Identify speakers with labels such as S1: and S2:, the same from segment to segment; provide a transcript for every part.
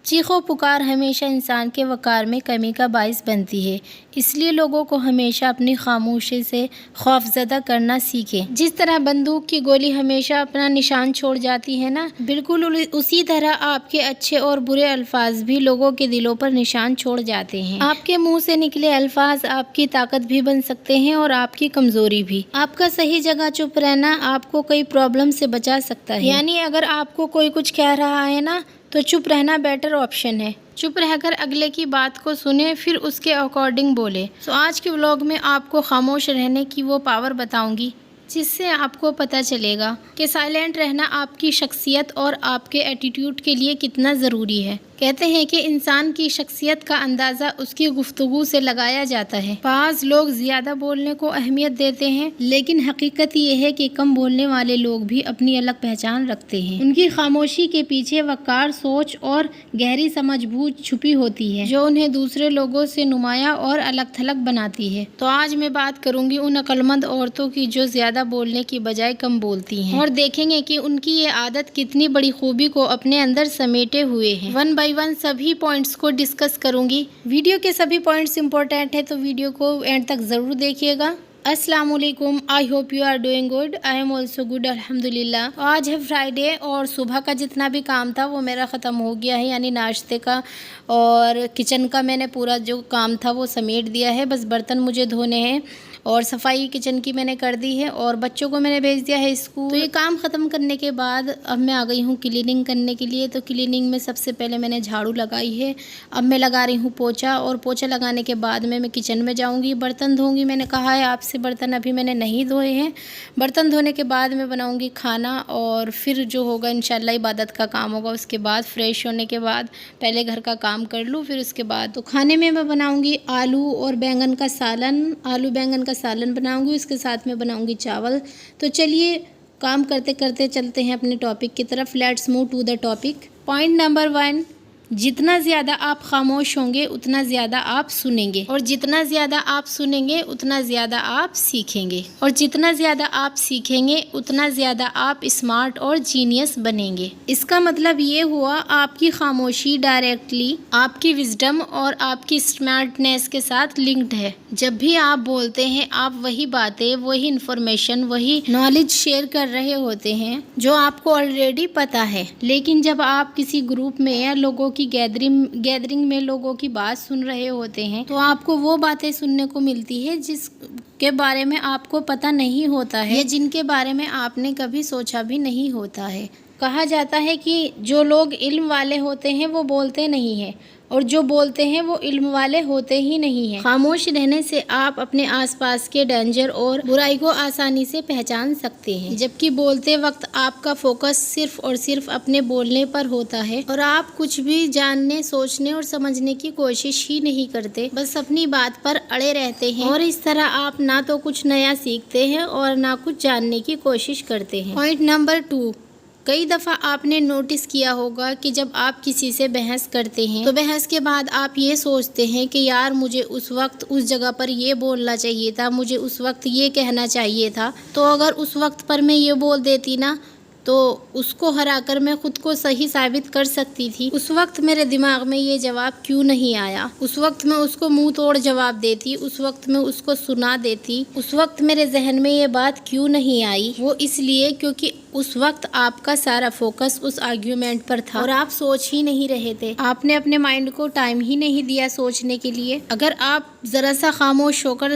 S1: چیخ و پکار ہمیشہ انسان کے وقار میں کمی کا باعث بنتی ہے، اس لیے لوگوں کو ہمیشہ اپنی خاموشی سے خوفزدہ کرنا سیکھیں۔ جس طرح بندوق کی گولی ہمیشہ اپنا نشان چھوڑ جاتی ہے نا، بالکل اسی طرح آپ کے اچھے اور برے الفاظ بھی لوگوں کے دلوں پر نشان چھوڑ جاتے ہیں۔ آپ کے منہ سے نکلے الفاظ آپ کی طاقت بھی بن سکتے ہیں اور آپ کی کمزوری بھی۔ آپ کا صحیح جگہ چپ رہنا آپ کو کئی پرابلم سے بچا سکتا ہے، یعنی اگر آپ کو کوئی کچھ کہہ رہا ہے نا تو چپ رہنا بیٹر آپشن ہے۔ چپ رہ کر اگلے کی بات کو سنیں، پھر اس کے اکارڈنگ بولیں۔ آج کے ولاگ میں آپ کو خاموش رہنے کی وہ پاور بتاؤں گی جس سے آپ کو پتہ چلے گا کہ سائلنٹ رہنا آپ کی شخصیت اور آپ کے ایٹیٹیوڈ کے لیے کتنا ضروری ہے۔ کہتے ہیں کہ انسان کی شخصیت کا اندازہ اس کی گفتگو سے لگایا جاتا ہے۔ بعض لوگ زیادہ بولنے کو اہمیت دیتے ہیں، لیکن حقیقت یہ ہے کہ کم بولنے والے لوگ بھی اپنی الگ پہچان رکھتے ہیں۔ ان کی خاموشی کے پیچھے وقار سوچ اور گہری سمجھ بوجھ چھپی ہوتی ہے، جو انہیں دوسرے لوگوں سے نمایاں اور الگ تھلگ بناتی ہے۔ تو آج میں بات کروں گی ان عقلمند عورتوں کی جو زیادہ بولنے کی بجائے کم بولتی ہیں، اور دیکھیں گے کہ ان کی یہ عادت کتنی بڑی خوبی کو اپنے اندر سمیٹے ہوئے ہے۔ ون بائی ون سبھی پوائنٹس کو ڈسکس کروں گی۔ ویڈیو کے سبھی پوائنٹس امپورٹنٹ ہیں، تو ویڈیو کو اینڈ تک ضرور دیکھیے گا۔ السلام علیکم، I hope you are doing good, I am also good الحمدللہ۔ آج ہے فرائیڈے اور صبح کا جتنا بھی کام تھا وہ میرا ختم ہو گیا ہے، یعنی ناشتے کا اور کچن کا میں نے پورا جو کام تھا وہ سمیٹ دیا ہے۔ بس برتن مجھے دھونے ہیں اور صفائی کچن کی میں نے کر دی ہے اور بچوں کو میں نے بھیج دیا ہے اسکول۔ تو یہ کام ختم کرنے کے بعد اب میں آ گئی ہوں کلیننگ کرنے کے لیے۔ تو کلیننگ میں سب سے پہلے میں نے جھاڑو لگائی ہے، اب میں لگا رہی ہوں پوچھا، اور پوچھا لگانے کے بعد میں کچن میں جاؤں گی، برتن دھوں گی۔ میں نے کہا ہے آپ سے برتن ابھی میں نے نہیں دھوئے ہیں، برتن دھونے کے بعد میں بناؤں گی کھانا، اور پھر جو ہوگا انشاءاللہ عبادت کا کام ہوگا۔ اس کے بعد فریش ہونے کے بعد پہلے گھر کا کام کر لوں، پھر اس کے بعد تو کھانے میں بناؤں گی آلو اور بینگن کا سالن، آلو بینگن کا سالن بناؤں گی، اس کے ساتھ میں بناؤں گی چاول۔ تو چلیے کام کرتے کرتے چلتے ہیں اپنے ٹاپک کی طرف۔ Let's move to the topic. Point number 1، جتنا زیادہ آپ خاموش ہوں گے اتنا زیادہ آپ سنیں گے، اور جتنا زیادہ آپ سنیں گے اتنا زیادہ آپ سیکھیں گے، اور جتنا زیادہ آپ سیکھیں گے اتنا زیادہ آپ اسمارٹ اور جینیس بنیں گے۔ اس کا مطلب یہ ہوا آپ کی خاموشی ڈائریکٹلی آپ کی وزڈم اور آپ کی اسمارٹنیس کے ساتھ لنکڈ ہے۔ جب بھی آپ بولتے ہیں آپ وہی باتیں، وہی انفارمیشن، وہی نالج شیئر کر رہے ہوتے ہیں جو آپ کو آلریڈی پتا ہے۔ لیکن جب آپ کسی گروپ میں یا لوگوں کی گیدرنگ میں لوگوں کی بات سن رہے ہوتے ہیں تو آپ کو وہ باتیں سننے کو ملتی ہے جس کے بارے میں آپ کو پتہ نہیں ہوتا ہے، یا جن کے بارے میں آپ نے کبھی سوچا بھی نہیں ہوتا ہے۔ کہا جاتا ہے کہ جو لوگ علم والے ہوتے ہیں وہ بولتے نہیں ہیں، اور جو بولتے ہیں وہ علم والے ہوتے ہی نہیں ہیں۔ خاموش رہنے سے آپ اپنے آس پاس کے ڈینجر اور برائی کو آسانی سے پہچان سکتے ہیں، جبکہ بولتے وقت آپ کا فوکس صرف اور صرف اپنے بولنے پر ہوتا ہے، اور آپ کچھ بھی جاننے، سوچنے اور سمجھنے کی کوشش ہی نہیں کرتے، بس اپنی بات پر اڑے رہتے ہیں، اور اس طرح آپ نہ تو کچھ نیا سیکھتے ہیں اور نہ کچھ جاننے کی کوشش کرتے ہیں۔ پوائنٹ نمبر 2، کئی دفعہ آپ نے نوٹس کیا ہوگا کہ جب آپ کسی سے بحث کرتے ہیں تو بحث کے بعد آپ یہ سوچتے ہیں کہ یار مجھے اس وقت اس جگہ پر یہ بولنا چاہیے تھا، مجھے اس وقت یہ کہنا چاہیے تھا، تو اگر اس وقت پر میں یہ بول دیتی نا تو اس کو ہرا کر میں خود کو صحیح ثابت کر سکتی تھی۔ اس وقت میرے دماغ میں یہ جواب کیوں نہیں آیا؟ اس وقت میں اس کو منہ توڑ جواب دیتی، اس وقت میں اس کو سنا دیتی، اس وقت میرے ذہن میں یہ بات کیوں نہیں آئی؟ وہ اس لیے کیونکہ اس وقت آپ کا سارا فوکس اس آرگیومنٹ پر تھا اور آپ سوچ ہی نہیں رہے تھے۔ آپ نے اپنے مائنڈ کو ٹائم ہی نہیں دیا سوچنے کے لیے۔ اگر آپ ذرا سا خاموش ہو کر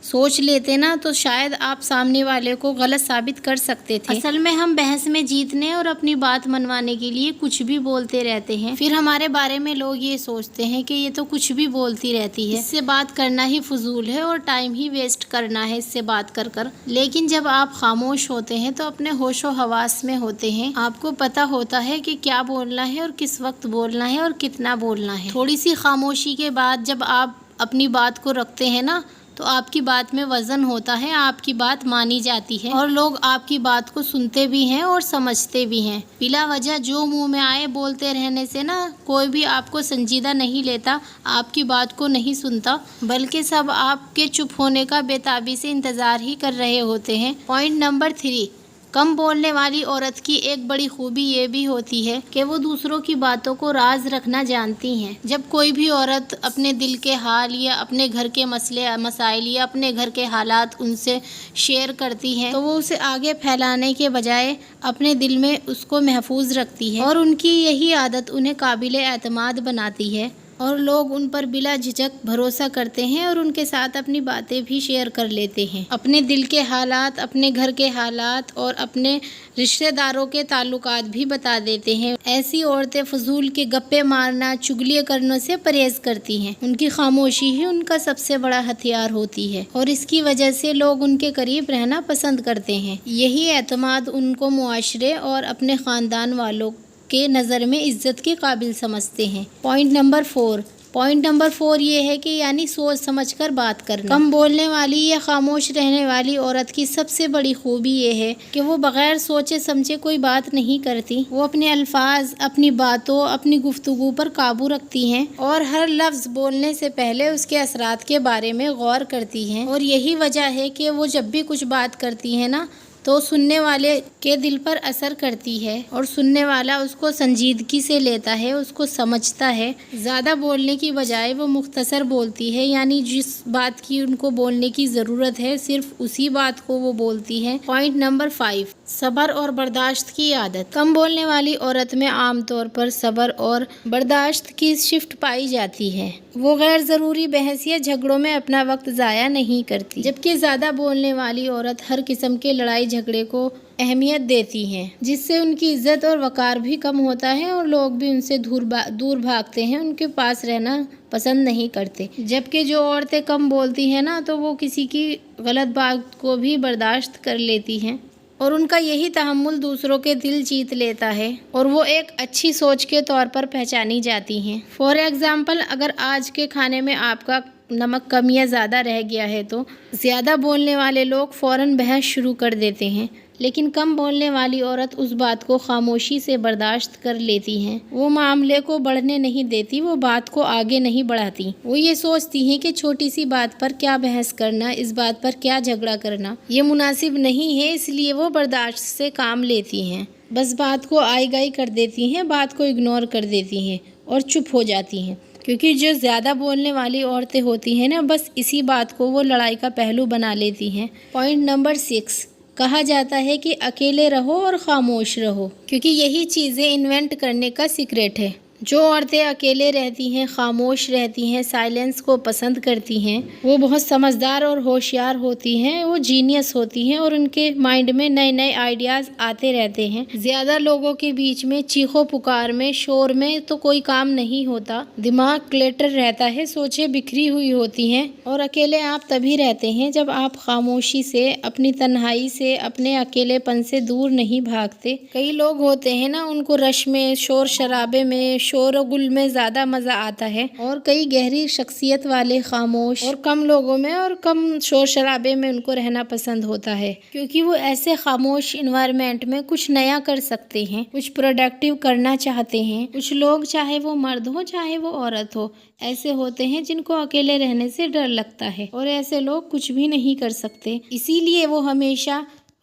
S1: سوچ لیتے نا تو شاید آپ سامنے والے کو غلط ثابت کر سکتے تھے۔ اصل میں ہم بحث میں جیتنے اور اپنی بات منوانے کے لیے کچھ بھی بولتے رہتے ہیں، پھر ہمارے بارے میں لوگ یہ سوچتے ہیں کہ یہ تو کچھ بھی بولتی رہتی ہے، اس سے بات کرنا ہی فضول ہے اور ٹائم ہی ویسٹ کرنا ہے اس سے بات کر کر۔ لیکن جب آپ خاموش ہوتے ہیں تو اپنے ہوش و حواس میں ہوتے ہیں، آپ کو پتا ہوتا ہے کہ کیا بولنا ہے اور کس وقت بولنا ہے اور کتنا بولنا ہے۔ تھوڑی سی خاموشی کے بعد جب آپ اپنی بات کو رکھتے ہیں نا تو آپ کی بات میں وزن ہوتا ہے، آپ کی بات مانی جاتی ہے، اور لوگ آپ کی بات کو سنتے بھی ہیں اور سمجھتے بھی ہیں۔ بلا وجہ جو منہ میں آئے بولتے رہنے سے نا کوئی بھی آپ کو سنجیدہ نہیں لیتا، آپ کی بات کو نہیں سنتا، بلکہ سب آپ کے چپ ہونے کا بے تابی سے انتظار ہی کر رہے ہوتے ہیں۔ پوائنٹ نمبر 3، کم بولنے والی عورت کی ایک بڑی خوبی یہ بھی ہوتی ہے کہ وہ دوسروں کی باتوں کو راز رکھنا جانتی ہیں۔ جب کوئی بھی عورت اپنے دل کے حال یا اپنے گھر کے مسائل یا اپنے گھر کے حالات ان سے شیئر کرتی ہے تو وہ اسے آگے پھیلانے کے بجائے اپنے دل میں اس کو محفوظ رکھتی ہے، اور ان کی یہی عادت انہیں قابل اعتماد بناتی ہے اور لوگ ان پر بلا جھجک بھروسہ کرتے ہیں اور ان کے ساتھ اپنی باتیں بھی شیئر کر لیتے ہیں، اپنے دل کے حالات، اپنے گھر کے حالات اور اپنے رشتہ داروں کے تعلقات بھی بتا دیتے ہیں۔ ایسی عورتیں فضول کے گپے مارنا، چگلیاں کرنے سے پرہیز کرتی ہیں۔ ان کی خاموشی ہی ان کا سب سے بڑا ہتھیار ہوتی ہے اور اس کی وجہ سے لوگ ان کے قریب رہنا پسند کرتے ہیں۔ یہی اعتماد ان کو معاشرے اور اپنے خاندان والوں کے نظر میں عزت کے قابل سمجھتے ہیں۔ پوائنٹ نمبر 4 یہ ہے کہ یعنی سوچ سمجھ کر بات کرنا۔ کم بولنے والی یا خاموش رہنے والی عورت کی سب سے بڑی خوبی یہ ہے کہ وہ بغیر سوچے سمجھے کوئی بات نہیں کرتی۔ وہ اپنے الفاظ، اپنی باتوں، اپنی گفتگو پر قابو رکھتی ہیں اور ہر لفظ بولنے سے پہلے اس کے اثرات کے بارے میں غور کرتی ہیں، اور یہی وجہ ہے کہ وہ جب بھی کچھ بات کرتی ہے نا تو سننے والے کے دل پر اثر کرتی ہے اور سننے والا اس کو سنجیدگی سے لیتا ہے، اس کو سمجھتا ہے۔ زیادہ بولنے کی بجائے وہ مختصر بولتی ہے، یعنی جس بات کی ان کو بولنے کی ضرورت ہے صرف اسی بات کو وہ بولتی ہے۔ پوائنٹ نمبر 5، صبر اور برداشت کی عادت۔ کم بولنے والی عورت میں عام طور پر صبر اور برداشت کی صفت پائی جاتی ہے۔ وہ غیر ضروری بحث یا جھگڑوں میں اپنا وقت ضائع نہیں کرتی، جبکہ زیادہ بولنے والی عورت ہر قسم کے لڑائی جھگڑے کو اہمیت دیتی ہیں، جس سے ان کی عزت اور وقار بھی کم ہوتا ہے اور لوگ بھی ان سے دور بھاگتے ہیں، ان کے پاس رہنا پسند نہیں کرتے۔ جبکہ جو عورتیں کم بولتی ہیں نا تو وہ کسی کی غلط بات کو بھی برداشت کر لیتی ہیں اور ان کا یہی تحمل دوسروں کے دل جیت لیتا ہے اور وہ ایک اچھی سوچ کے طور پر پہچانی جاتی ہیں۔ فار ایگزامپل، اگر آج کے کھانے میں آپ کا نمک کم یا زیادہ رہ گیا ہے تو زیادہ بولنے والے لوگ فوراً بحث شروع کر دیتے ہیں، لیکن کم بولنے والی عورت اس بات کو خاموشی سے برداشت کر لیتی ہیں۔ وہ معاملے کو بڑھنے نہیں دیتی، وہ بات کو آگے نہیں بڑھاتی۔ وہ یہ سوچتی ہیں کہ چھوٹی سی بات پر کیا بحث کرنا، اس بات پر کیا جھگڑا کرنا، یہ مناسب نہیں ہے، اس لیے وہ برداشت سے کام لیتی ہیں، بس بات کو آئی گئی کر دیتی ہیں، بات کو اگنور کر دیتی ہیں اور چپ ہو جاتی ہیں۔ کیونکہ جو زیادہ بولنے والی عورتیں ہوتی ہیں نا، بس اسی بات کو وہ لڑائی کا پہلو بنا لیتی ہیں۔ پوائنٹ نمبر 6، کہا جاتا ہے کہ اکیلے رہو اور خاموش رہو، کیونکہ یہی چیزیں انوینٹ کرنے کا سیکریٹ ہے۔ جو عورتیں اکیلے رہتی ہیں، خاموش رہتی ہیں، سائلنس کو پسند کرتی ہیں، وہ بہت سمجھدار اور ہوشیار ہوتی ہیں، وہ جینیس ہوتی ہیں اور ان کے مائنڈ میں نئے نئے آئیڈیاز آتے رہتے ہیں۔ زیادہ لوگوں کے بیچ میں چیخو پکار میں، شور میں تو کوئی کام نہیں ہوتا، دماغ کلیٹر رہتا ہے، سوچیں بکھری ہوئی ہوتی ہیں، اور اکیلے آپ تبھی رہتے ہیں جب آپ خاموشی سے، اپنی تنہائی سے، اپنے اکیلے پن سے دور نہیں بھاگتے۔ کئی لوگ ہوتے ہیں نا، ان کو رش میں، شور شرابے میں، شور و گل میں زیادہ مزہ آتا ہے، اور کئی گہری شخصیت والے خاموش اور کم لوگوں میں اور کم شور شرابے میں ان کو رہنا پسند ہوتا ہے، کیونکہ وہ ایسے خاموش انوائرمنٹ میں کچھ نیا کر سکتے ہیں، کچھ پروڈکٹیو کرنا چاہتے ہیں۔ کچھ لوگ، چاہے وہ مرد ہو چاہے وہ عورت ہو، ایسے ہوتے ہیں جن کو اکیلے رہنے سے ڈر لگتا ہے، اور ایسے لوگ کچھ بھی نہیں کر سکتے، اسی لیے وہ ہمیشہ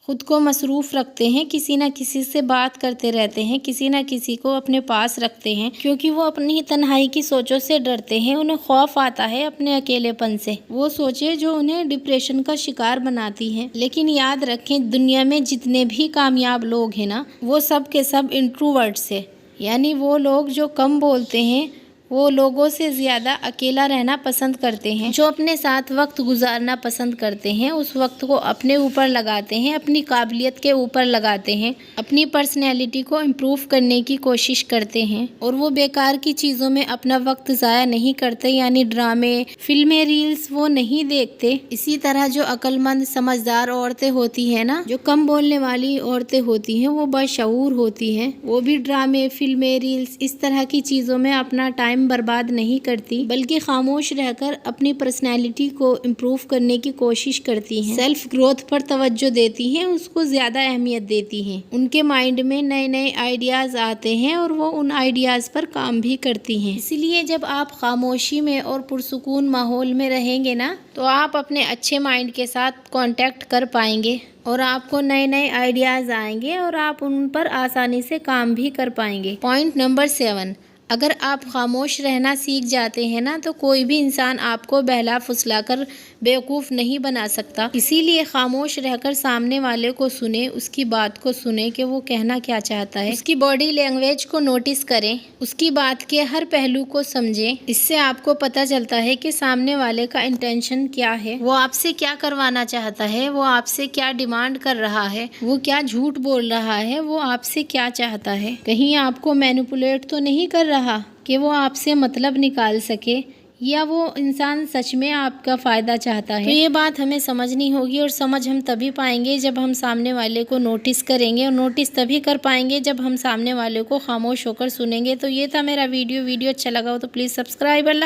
S1: خود کو مصروف رکھتے ہیں، کسی نہ کسی سے بات کرتے رہتے ہیں، کسی نہ کسی کو اپنے پاس رکھتے ہیں، کیونکہ وہ اپنی تنہائی کی سوچوں سے ڈرتے ہیں، انہیں خوف آتا ہے اپنے اکیلے پن سے، وہ سوچیں جو انہیں ڈپریشن کا شکار بناتی ہیں۔ لیکن یاد رکھیں، دنیا میں جتنے بھی کامیاب لوگ ہیں نا، وہ سب کے سب انٹروورٹس ہیں، یعنی وہ لوگ جو کم بولتے ہیں، وہ لوگوں سے زیادہ اکیلا رہنا پسند کرتے ہیں، جو اپنے ساتھ وقت گزارنا پسند کرتے ہیں، اس وقت کو اپنے اوپر لگاتے ہیں، اپنی قابلیت کے اوپر لگاتے ہیں، اپنی پرسنالٹی کو امپروو کرنے کی کوشش کرتے ہیں، اور وہ بیکار کی چیزوں میں اپنا وقت ضائع نہیں کرتے، یعنی ڈرامے، فلمیں، ریلز وہ نہیں دیکھتے۔ اسی طرح جو عقل مند، سمجھدار عورتیں ہوتی ہیں نا، جو کم بولنے والی عورتیں ہوتی ہیں، وہ باشعور ہوتی ہیں، وہ بھی ڈرامے، فلمیں، ریلز اس طرح کی چیزوں میں اپنا ٹائم ٹائم برباد نہیں کرتی بلکہ خاموش رہ کر اپنی پرسنالٹی کو امپروو کرنے کی کوشش کرتی ہیں، سیلف گروتھ پر توجہ دیتی ہیں، اس کو زیادہ اہمیت دیتی ہیں۔ ان کے مائنڈ میں نئے نئے آئیڈیاز آتے ہیں اور وہ ان آئیڈیاز پر کام بھی کرتی ہیں۔ اسی لیے جب آپ خاموشی میں اور پرسکون ماحول میں رہیں گے نا تو آپ اپنے اچھے مائنڈ کے ساتھ کانٹیکٹ کر پائیں گے اور آپ کو نئے نئے آئیڈیاز آئیں گے اور آپ ان پر آسانی سے کام بھی کر پائیں گے۔ پوائنٹ نمبر 7، اگر آپ خاموش رہنا سیکھ جاتے ہیں نا تو کوئی بھی انسان آپ کو بہلا پھسلا کر بیوقوف نہیں بنا سکتا۔ اسی لیے خاموش رہ کر سامنے والے کو سنیں، اس کی بات کو سنیں کہ وہ کہنا کیا چاہتا ہے، اس کی باڈی لینگویج کو نوٹس کریں، اس کی بات کے ہر پہلو کو سمجھیں۔ اس سے آپ کو پتہ چلتا ہے کہ سامنے والے کا انٹینشن کیا ہے، وہ آپ سے کیا کروانا چاہتا ہے، وہ آپ سے کیا ڈیمانڈ کر رہا ہے، وہ کیا جھوٹ بول رہا ہے، وہ آپ سے کیا چاہتا ہے، کہیں آپ کو مینیپولیٹ تو نہیں کر رہا کہ وہ آپ سے مطلب نکال سکے، یا وہ انسان سچ میں آپ کا فائدہ چاہتا ہے۔ تو یہ بات ہمیں سمجھنی ہوگی، اور سمجھ ہم تبھی پائیں گے جب ہم سامنے والے کو نوٹس کریں گے، اور نوٹس تبھی کر پائیں گے جب ہم سامنے والے کو خاموش ہو کر سنیں گے۔ تو یہ تھا میرا ویڈیو اچھا لگا ہو تو پلیز سبسکرائب۔ اللہ